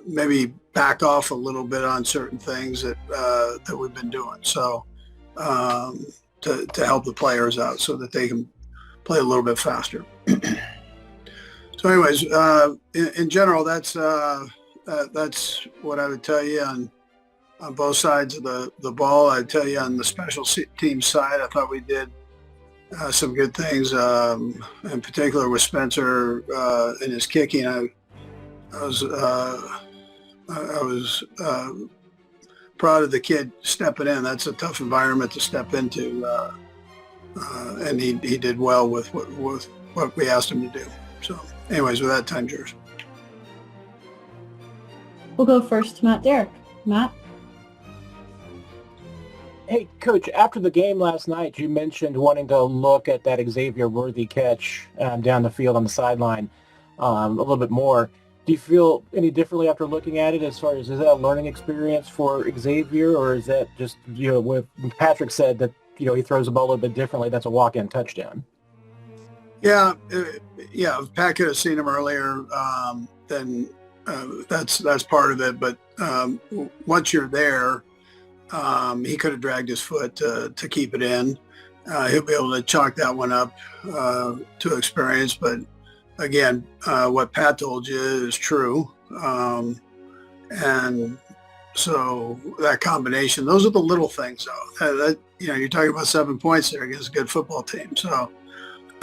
maybe back off a little bit on certain things that we've been doing. So to help the players out so that they can play a little bit faster. So anyways, in general, that's what I would tell you on both sides of the ball. I'd tell you on the special team side, I thought we did some good things, in particular with Spencer and his kicking. I was proud of the kid stepping in. That's a tough environment to step into, and he did well with what we asked him to do. So anyways, with that, time's yours. We'll go first to Derek. Matt? Hey, Coach, after the game last night, you mentioned wanting to look at that Xavier Worthy catch down the field on the sideline a little bit more. Do you feel any differently after looking at it as far as, is that a learning experience for Xavier, or is that just, what Patrick said that, he throws the ball a little bit differently, that's a walk-in touchdown? Yeah, if Pat could have seen him earlier, then that's part of it. But once you're there, he could have dragged his foot to keep it in. He'll be able to chalk that one up to experience. But again, what Pat told you is true. And so that combination, those are the little things, though. You're talking about 7 points there against a good football team. So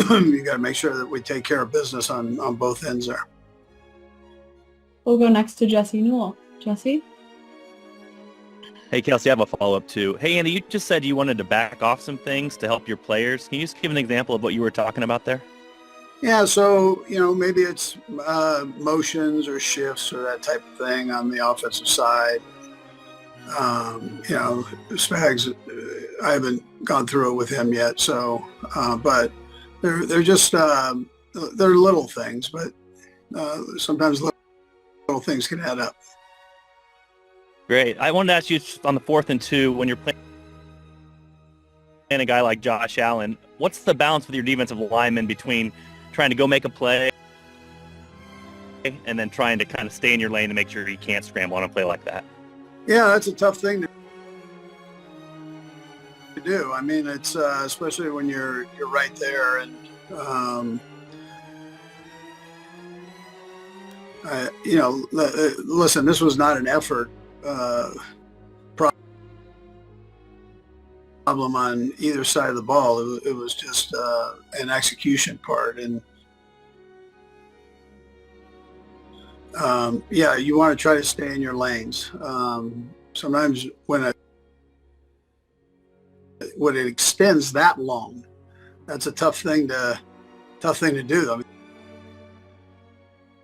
you got to make sure that we take care of business on both ends there. We'll go next to Jesse Newell. Jesse? Hey, Kelsey, I have a follow-up too. Hey, Andy, you just said you wanted to back off some things to help your players. Can you just give an example of what you were talking about there? Yeah, so, maybe it's motions or shifts or that type of thing on the offensive side. Spags, I haven't gone through it with him yet, so, but they're just, they're little things, but sometimes little things can add up. Great. I wanted to ask you on the 4th and 2, when you're playing a guy like Josh Allen, what's the balance with your defensive lineman between trying to go make a play and then trying to kind of stay in your lane to make sure he can't scramble on a play like that? Yeah, that's a tough thing to do. I mean, it's especially when you're right there, and listen, this was not an effort problem on either side of the ball. It was just an execution part, and you want to try to stay in your lanes. Sometimes when it extends that long, that's a tough thing to do. I mean,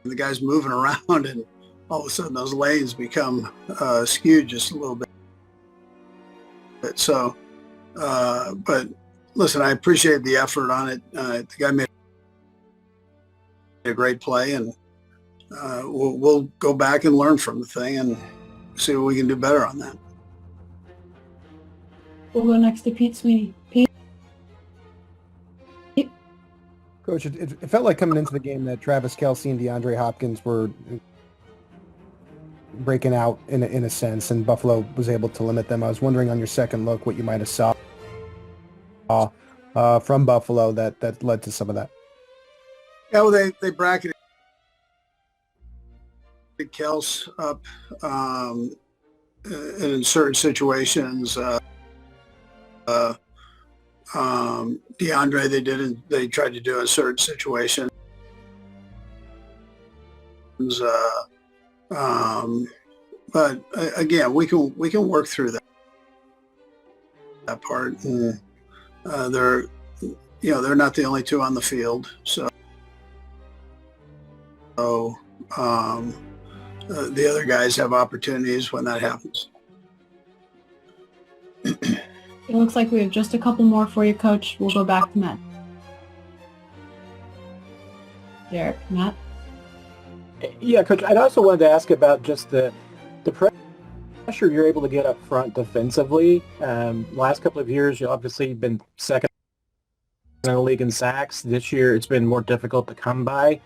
the guy's moving around, and all of a sudden those lanes become skewed just a little bit. So, but listen, I appreciate the effort on it. The guy made a great play, and we'll go back and learn from the thing and see what we can do better on that. We'll go next to Pete Sweeney. Pete? Coach, it felt like coming into the game that Travis Kelce and DeAndre Hopkins were breaking out in a sense, and Buffalo was able to limit them. I was wondering on your second look what you might have saw from Buffalo that led to some of that. Yeah, well, they bracketed Kels up in certain situations. DeAndre, they tried to do in certain situations. But again, we can work through that part. And, they're not the only two on the field, so the other guys have opportunities when that happens. It looks like we have just a couple more for you, Coach. We'll go back to Matt. Derek, Matt? Yeah, Coach, I'd also wanted to ask about just the pressure you're able to get up front defensively. Last couple of years, you've obviously been second in the league in sacks. This year, it's been more difficult to come by.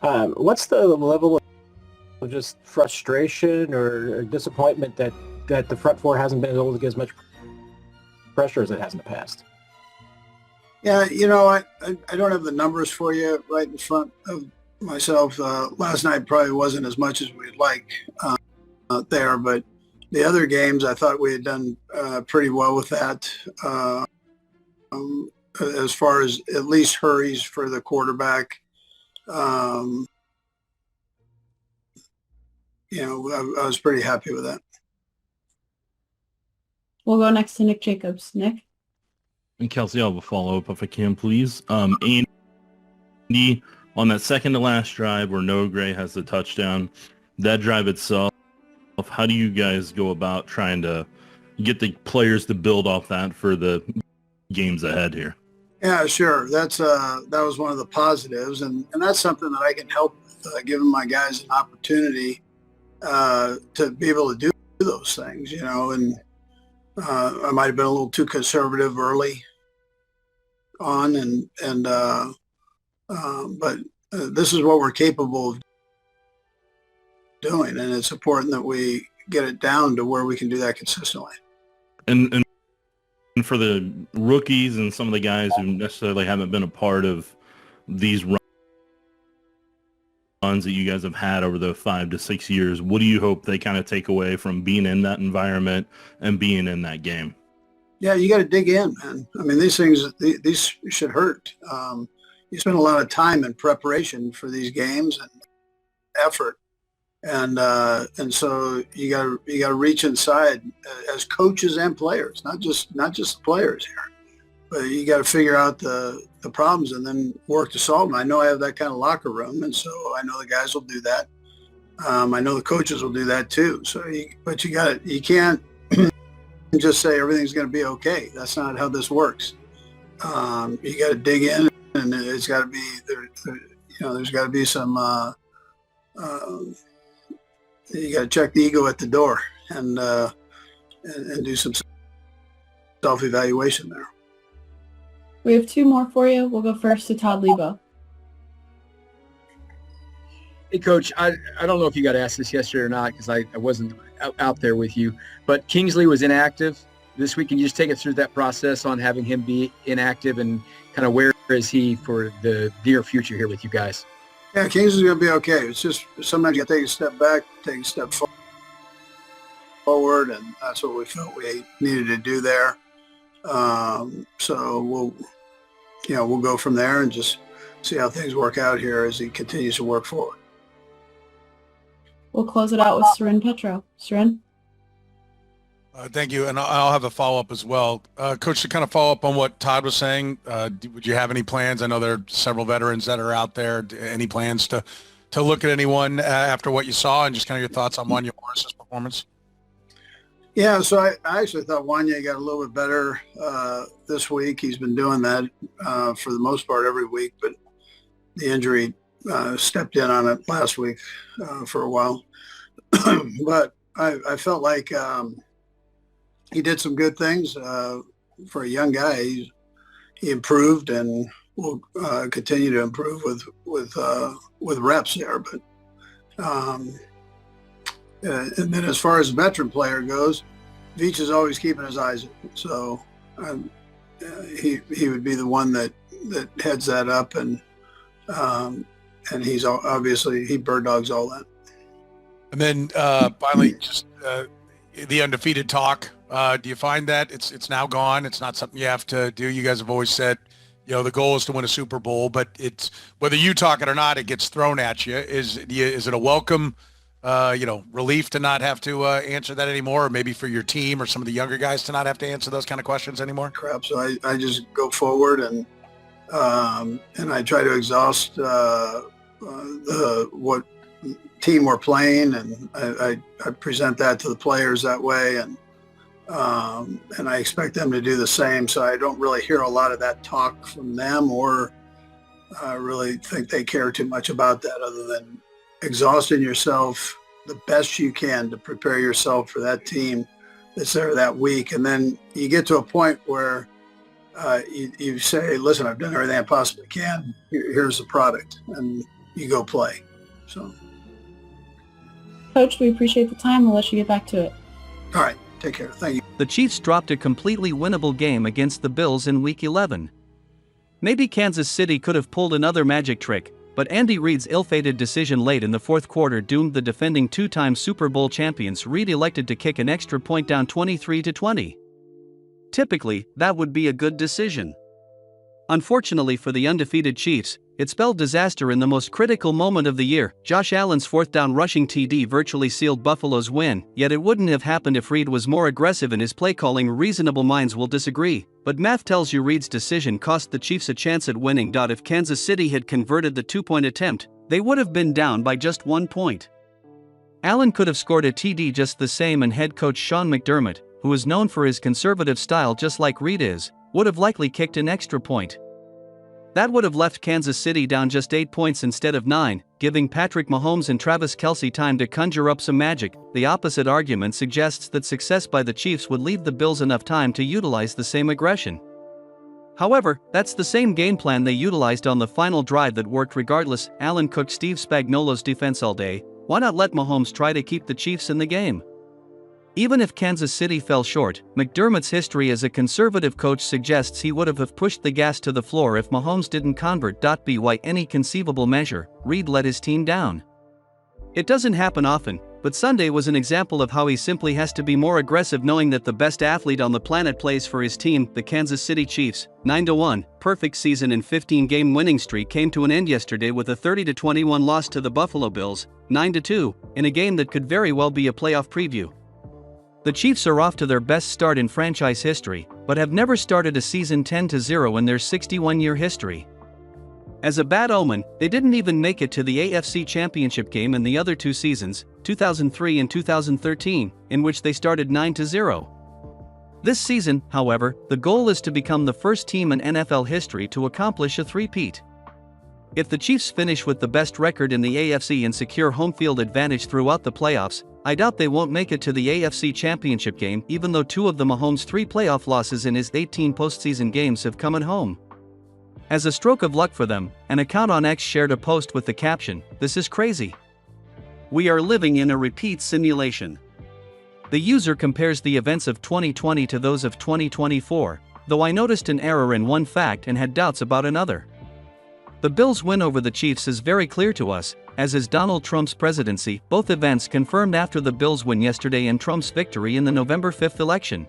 What's the level just frustration or disappointment that the front four hasn't been able to get as much pressure as it has in the past? Yeah, I don't have the numbers for you right in front of myself. Last night probably wasn't as much as we'd like there, but the other games I thought we had done pretty well with that. As far as at least hurries for the quarterback, I was pretty happy with that. We'll go next to Nick Jacobs. Nick? And Kelsey, I'll have a follow-up if I can, please. Andy, on that second to last drive where Noah Gray has the touchdown, that drive itself, how do you guys go about trying to get the players to build off that for the games ahead here? Yeah, sure. That was one of the positives, and that's something that I can help with, giving my guys an opportunity to be able to do those things, and I might have been a little too conservative early on, but this is what we're capable of doing, and it's important that we get it down to where we can do that consistently. And for the rookies and some of the guys who necessarily haven't been a part of these runs that you guys have had over the 5 to 6 years, what do you hope they kind of take away from being in that environment and being in that game? Yeah, you got to dig in, man. I mean, these things, these should hurt. You spend a lot of time in preparation for these games and effort. And so you got to reach inside as coaches and players, not just the players here, but you got to figure out the problems and then work to solve them. I know I have that kind of locker room, and so I know the guys will do that. I know the coaches will do that too. So, you can't just say everything's going to be okay. That's not how this works. You got to dig in, and it's got to be there's got to be some. You got to check the ego at the door and do some self-evaluation there. We have 2 more for you. We'll go first to Todd Lebo. Hey, Coach, I don't know if you got asked this yesterday or not because I wasn't out there with you, but Kingsley was inactive this week. Can you just take us through that process on having him be inactive and kind of where is he for the near future here with you guys? Yeah, Kingsley's going to be okay. It's just sometimes you got to take a step back, take a step forward, and that's what we felt we needed to do there. So we'll go from there and just see how things work out here as he continues to work forward. We'll close it out with Seren Petro. Seren? Thank you, and I'll have a follow-up as well. Coach, to kind of follow up on what Todd was saying, would you have any plans? I know there are several veterans that are out there. Any plans to look at anyone after what you saw and just kind of your thoughts on Wanya Morris's performance? Yeah, so I actually thought Wanya got a little bit better this week. He's been doing that for the most part every week, but the injury stepped in on it last week for a while. But I felt like he did some good things for a young guy. He improved and will continue to improve with reps there. But and then as far as the veteran player goes, Veach is always keeping his eyes open. So he would be the one that heads that up, and he's obviously he bird dogs all that. And then finally, just the undefeated talk. Do you find that it's now gone? It's not something you have to do. You guys have always said, the goal is to win a Super Bowl, but it's whether you talk it or not, it gets thrown at you. Is it a welcome, relief to not have to answer that anymore, or maybe for your team or some of the younger guys to not have to answer those kind of questions anymore? Crap. So I just go forward and I try to exhaust what team we're playing, and I present that to the players that way, and I expect them to do the same. So I don't really hear a lot of that talk from them, or I really think they care too much about that, other than exhausting yourself the best you can to prepare yourself for that team that's there that week. And then you get to a point where you say, listen, I've done everything I possibly can. Here's the product, and you go play. So. Coach, we appreciate the time. We'll let you get back to it. All right. Take care. Thank you. The Chiefs dropped a completely winnable game against the Bills in Week 11. Maybe Kansas City could have pulled another magic trick, but Andy Reid's ill-fated decision late in the fourth quarter doomed the defending two-time Super Bowl champions. Reid elected to kick an extra point down 23-20. Typically, that would be a good decision. Unfortunately for the undefeated Chiefs, it spelled disaster in the most critical moment of the year. Josh Allen's fourth down rushing TD virtually sealed Buffalo's win, yet it wouldn't have happened if Reid was more aggressive in his play calling. Reasonable minds will disagree, but math tells you Reid's decision cost the Chiefs a chance at winning. If Kansas City had converted the two-point attempt, they would have been down by just 1 point. Allen could have scored a TD just the same, and head coach Sean McDermott, who is known for his conservative style just like Reid is, would have likely kicked an extra point. That would have left Kansas City down just 8 points instead of 9, giving Patrick Mahomes and Travis Kelce time to conjure up some magic. The opposite argument suggests that success by the Chiefs would leave the Bills enough time to utilize the same aggression. However, that's the same game plan they utilized on the final drive that worked regardless. Allen cooked Steve Spagnuolo's defense all day. Why not let Mahomes try to keep the Chiefs in the game? Even if Kansas City fell short, McDermott's history as a conservative coach suggests he would have pushed the gas to the floor if Mahomes didn't convert. By any conceivable measure, Reid let his team down. It doesn't happen often, but Sunday was an example of how he simply has to be more aggressive, knowing that the best athlete on the planet plays for his team. The Kansas City Chiefs, 9-1, perfect season and 15-game winning streak came to an end yesterday with a 30-21 loss to the Buffalo Bills, 9-2, in a game that could very well be a playoff preview. The Chiefs are off to their best start in franchise history, but have never started a season 10-0 in their 61-year history. As a bad omen, they didn't even make it to the AFC Championship game in the other two seasons, 2003 and 2013, in which they started 9-0. This season, however, the goal is to become the first team in NFL history to accomplish a three-peat. If the Chiefs finish with the best record in the AFC and secure home field advantage throughout the playoffs, I doubt they won't make it to the AFC Championship game, even though two of the Mahomes' 3 playoff losses in his 18 postseason games have come at home. As a stroke of luck for them, an account on X shared a post with the caption, "This is crazy. We are living in a repeat simulation." The user compares the events of 2020 to those of 2024, though I noticed an error in one fact and had doubts about another. The Bills' win over the Chiefs is very clear to us, as is Donald Trump's presidency, both events confirmed after the Bills' win yesterday and Trump's victory in the November 5th election.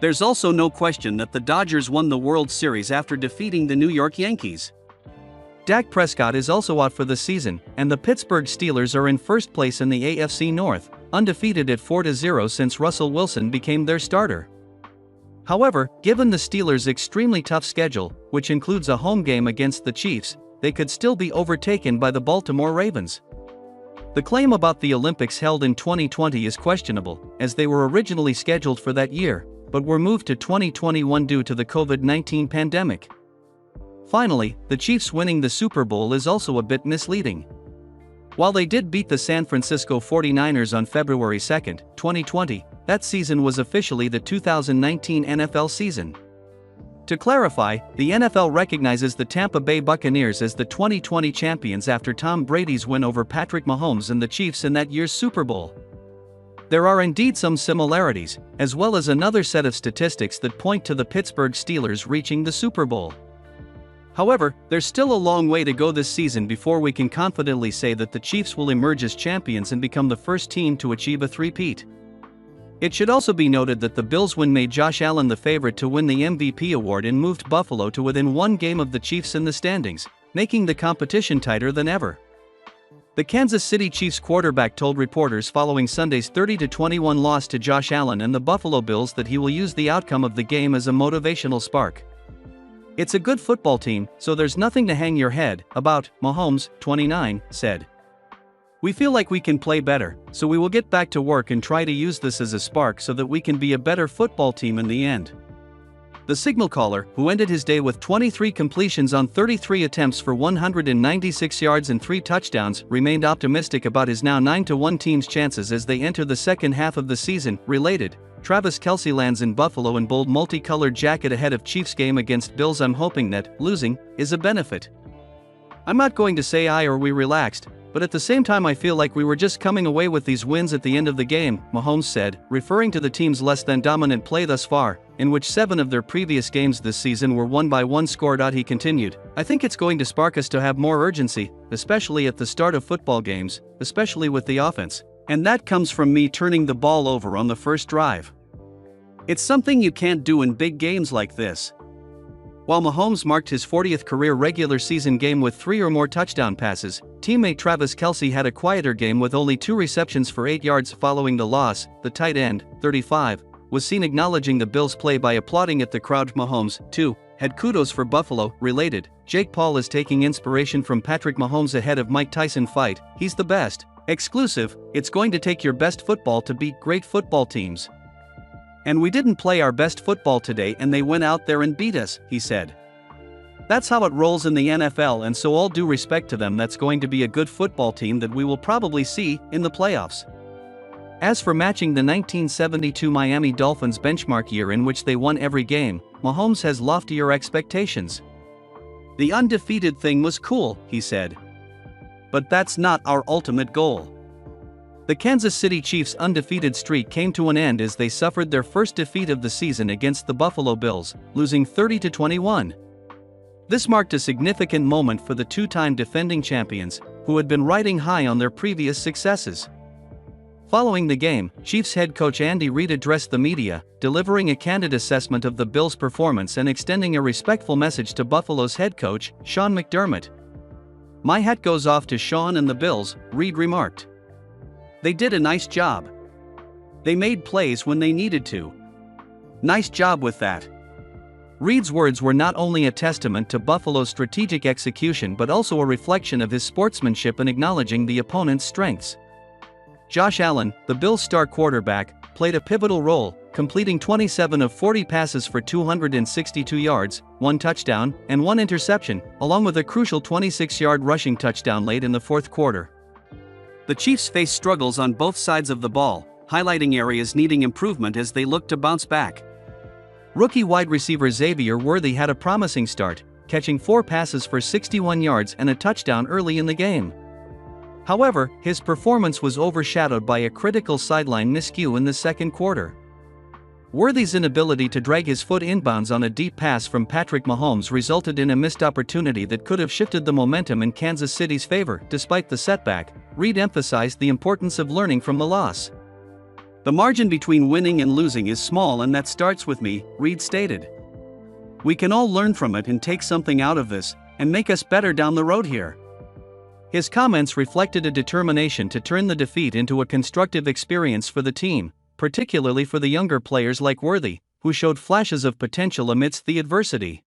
There's also no question that the Dodgers won the World Series after defeating the New York Yankees. Dak Prescott is also out for the season, and the Pittsburgh Steelers are in first place in the AFC North, undefeated at 4-0 since Russell Wilson became their starter. However, given the Steelers' extremely tough schedule, which includes a home game against the Chiefs, they could still be overtaken by the Baltimore Ravens. The claim about the Olympics held in 2020 is questionable, as they were originally scheduled for that year, but were moved to 2021 due to the COVID-19 pandemic. Finally, the Chiefs winning the Super Bowl is also a bit misleading. While they did beat the San Francisco 49ers on February 2, 2020, that season was officially the 2019 NFL season. To clarify, the NFL recognizes the Tampa Bay Buccaneers as the 2020 champions after Tom Brady's win over Patrick Mahomes and the Chiefs in that year's Super Bowl. There are indeed some similarities, as well as another set of statistics that point to the Pittsburgh Steelers reaching the Super Bowl. However, there's still a long way to go this season before we can confidently say that the Chiefs will emerge as champions and become the first team to achieve a three-peat. It should also be noted that the Bills' win made Josh Allen the favorite to win the MVP award and moved Buffalo to within one game of the Chiefs in the standings, making the competition tighter than ever. The Kansas City Chiefs quarterback told reporters following Sunday's 30-21 loss to Josh Allen and the Buffalo Bills that he will use the outcome of the game as a motivational spark. "It's a good football team, so there's nothing to hang your head about," Mahomes, 29, said. "We feel like we can play better, so we will get back to work and try to use this as a spark so that we can be a better football team in the end." The signal caller, who ended his day with 23 completions on 33 attempts for 196 yards and 3 touchdowns, remained optimistic about his now 9-1 team's chances as they enter the second half of the season. Related, Travis Kelce lands in Buffalo in bold multicolored jacket ahead of Chiefs game against Bills. "I'm hoping that losing is a benefit. I'm not going to say I or we relaxed, But at the same time I feel like we were just coming away with these wins at the end of the game, Mahomes said, referring to the team's less than dominant play thus far, in which 7 of their previous games this season were won by one score. He continued, I think it's going to spark us to have more urgency, especially at the start of football games, especially with the offense. And that comes from me turning the ball over on the first drive. It's something you can't do in big games like this. While Mahomes marked his 40th career regular season game with 3 or more touchdown passes, teammate Travis Kelce had a quieter game with only 2 receptions for 8 yards following the loss. The tight end, 35, was seen acknowledging the Bills' play by applauding at the crowd. Mahomes, too, had kudos for Buffalo. Related, Jake Paul is taking inspiration from Patrick Mahomes ahead of Mike Tyson fight. He's the best. Exclusive, it's going to take your best football to beat great football teams. And we didn't play our best football today and they went out there and beat us, he said. That's how it rolls in the NFL, and so all due respect to them, that's going to be a good football team that we will probably see in the playoffs. As for matching the 1972 Miami Dolphins benchmark year in which they won every game, Mahomes has loftier expectations. The undefeated thing was cool, he said. But that's not our ultimate goal. The Kansas City Chiefs' undefeated streak came to an end as they suffered their first defeat of the season against the Buffalo Bills, losing 30-21. This marked a significant moment for the 2-time defending champions, who had been riding high on their previous successes. Following the game, Chiefs head coach Andy Reid addressed the media, delivering a candid assessment of the Bills' performance and extending a respectful message to Buffalo's head coach, Sean McDermott. My hat goes off to Sean and the Bills, Reid remarked. They did a nice job. They made plays when they needed to. Nice job with that. Reid's words were not only a testament to Buffalo's strategic execution but also a reflection of his sportsmanship in acknowledging the opponent's strengths. Josh Allen, the Bills' star quarterback, played a pivotal role, completing 27 of 40 passes for 262 yards, 1 touchdown, and 1 interception, along with a crucial 26-yard rushing touchdown late in the fourth quarter. The Chiefs faced struggles on both sides of the ball, highlighting areas needing improvement as they look to bounce back. Rookie wide receiver Xavier Worthy had a promising start, catching 4 passes for 61 yards and a touchdown early in the game. However, his performance was overshadowed by a critical sideline miscue in the second quarter. Worthy's inability to drag his foot inbounds on a deep pass from Patrick Mahomes resulted in a missed opportunity that could have shifted the momentum in Kansas City's favor. Despite the setback, Reid emphasized the importance of learning from the loss. The margin between winning and losing is small, and that starts with me, Reid stated. We can all learn from it and take something out of this, and make us better down the road here. His comments reflected a determination to turn the defeat into a constructive experience for the team, particularly for the younger players like Worthy, who showed flashes of potential amidst the adversity.